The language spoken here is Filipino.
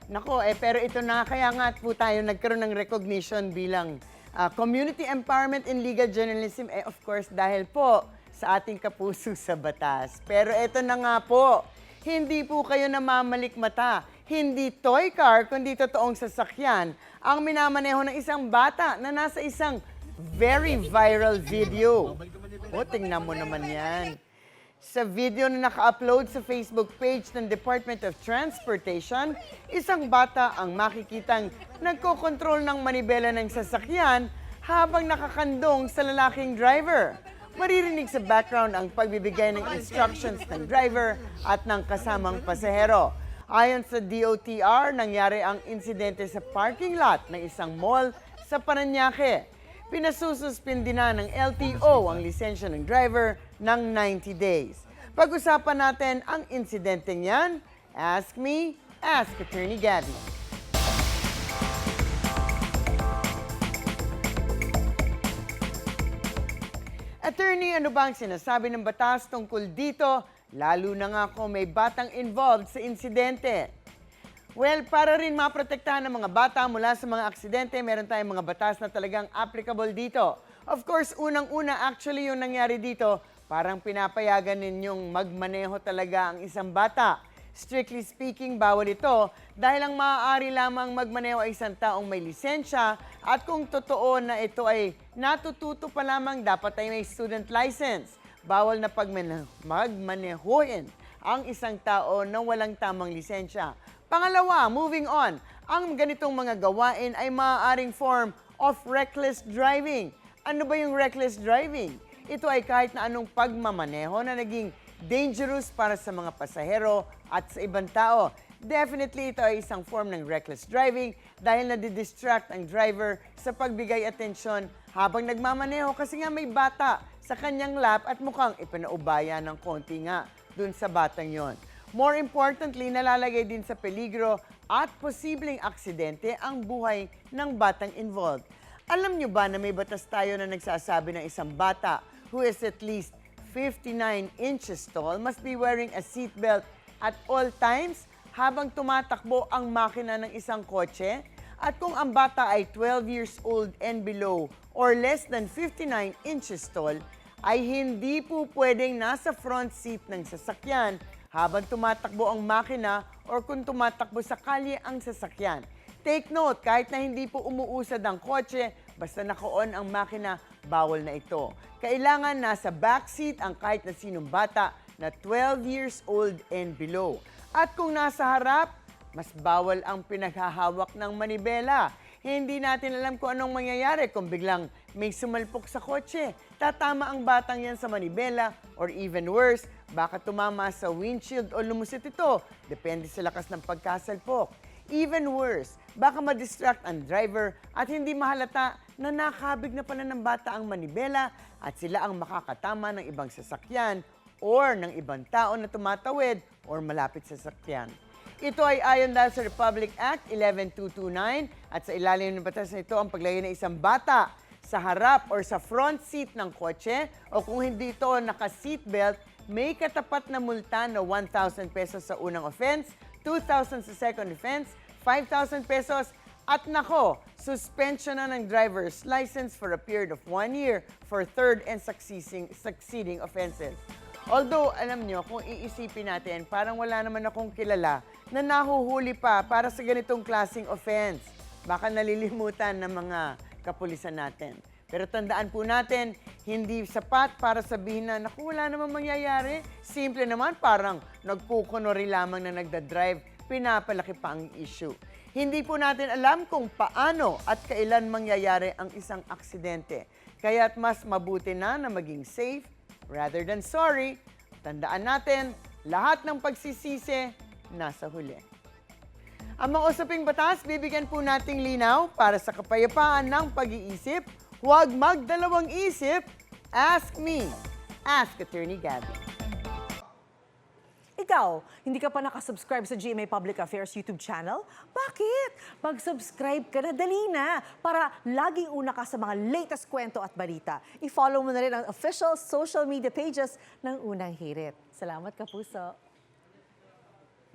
Nako, pero ito na kaya nga po tayo nagkaroon ng recognition bilang Community Empowerment in Legal Journalism. Of course, dahil po sa ating kapuso sa batas. Pero ito na nga po, hindi po kayo namamalikmata. Hindi toy car, kundi totoong sasakyan ang minamaneho ng isang bata na nasa isang very viral video. O, tingnan mo naman yan. Sa video na naka-upload sa Facebook page ng Department of Transportation, isang bata ang makikitang nagkokontrol ng manibela ng sasakyan habang nakakandong sa lalaking driver. Maririnig sa background ang pagbibigay ng instructions ng driver at ng kasamang pasahero. Ayon sa DOTR, nangyari ang insidente sa parking lot ng isang mall sa Parañaque. Pinasususpindi na ng LTO ang lisensya ng driver ng 90 days. Pag-usapan natin ang insidente niyan. Ask me, ask Attorney Gabby. Attorney, ano ba ang sinasabi ng batas tungkol dito? Lalo na nga kung may batang involved sa insidente. Well, para rin maprotektahan ng mga bata mula sa mga aksidente, meron tayong mga batas na talagang applicable dito. Of course, unang-una, actually yung nangyari dito, parang pinapayagan ninyong magmaneho talaga ang isang bata. Strictly speaking, bawal ito dahil ang maaari lamang magmaneho ay isang taong may lisensya at kung totoo na ito ay natututo pa lamang, dapat ay may student license. Bawal na magmanehoin ang isang tao na walang tamang lisensya. Pangalawa, moving on, ang ganitong mga gawain ay maaaring form of reckless driving. Ano ba yung reckless driving? Ito ay kahit na anong pagmamaneho na naging dangerous para sa mga pasahero at sa ibang tao. Definitely, ito ay isang form ng reckless driving dahil nadidistract ang driver sa pagbigay atensyon habang nagmamaneho kasi nga may bata sa kanyang lap at mukhang ipinaubaya ng konti nga dun sa batang yon. More importantly, nalalagay din sa peligro at posibleng aksidente ang buhay ng batang involved. Alam nyo ba na may batas tayo na nagsasabi ng isang bata who is at least 59 inches tall must be wearing a seatbelt at all times habang tumatakbo ang makina ng isang kotse? At kung ang bata ay 12 years old and below or less than 59 inches tall, ay hindi po pwedeng nasa front seat ng sasakyan habang tumatakbo ang makina or kung tumatakbo sa kalye ang sasakyan. Take note, kahit na hindi po umuusad ang kotse, basta naka-on ang makina, bawal na ito. Kailangan nasa backseat ang kahit na sinong bata na 12 years old and below. At kung nasa harap, mas bawal ang pinaghahawak ng manibela. Hindi natin alam kung anong mangyayari kung biglang may sumalpok sa kotse. Tatama ang batang yan sa manibela or even worse, baka tumama sa windshield o lumusit ito. Depende sa lakas ng pagkasalpok. Even worse, baka ma-distract ang driver at hindi mahalata na nakabig na pala ng bata ang manibela at sila ang makakatama ng ibang sasakyan or ng ibang tao na tumatawid or malapit sa sasakyan. Ito ay ayon dahil sa Republic Act 11229 at sa ilalim ng batas na ito ang paglagay ng isang bata sa harap or sa front seat ng kotse o kung hindi ito naka-seatbelt, may katapat na multa na 1,000 pesos sa unang offense, 2,000 sa second offense, 5,000 pesos at nako, suspension na ng driver's license for a period of 1 year for third and succeeding offenses. Although, alam nyo, kung iisipin natin, parang wala naman akong kilala na nahuhuli pa para sa ganitong klaseng offense. Baka nalilimutan ng mga kapulisan natin. Pero tandaan po natin, hindi sapat para sabihin na, naku, wala namang mangyayari. Simple naman, parang nagkukunwari lamang na nagdadrive, pinapalaki pa ang issue. Hindi po natin alam kung paano at kailan mangyayari ang isang aksidente. Kaya't mas mabuti na maging safe rather than sorry. Tandaan natin, lahat ng pagsisisi nasa huli. Ang mga usaping batas, bibigyan po nating linaw para sa kapayapaan ng pag-iisip. Huwag magdalawang isip. Ask me. Ask Attorney Gabby. Ikaw, hindi ka pa nakasubscribe sa GMA Public Affairs YouTube channel? Bakit? Mag-subscribe ka na, dali na, para laging una ka sa mga latest kwento at balita. I-follow mo na rin ang official social media pages ng Unang Hirit. Salamat, Kapuso.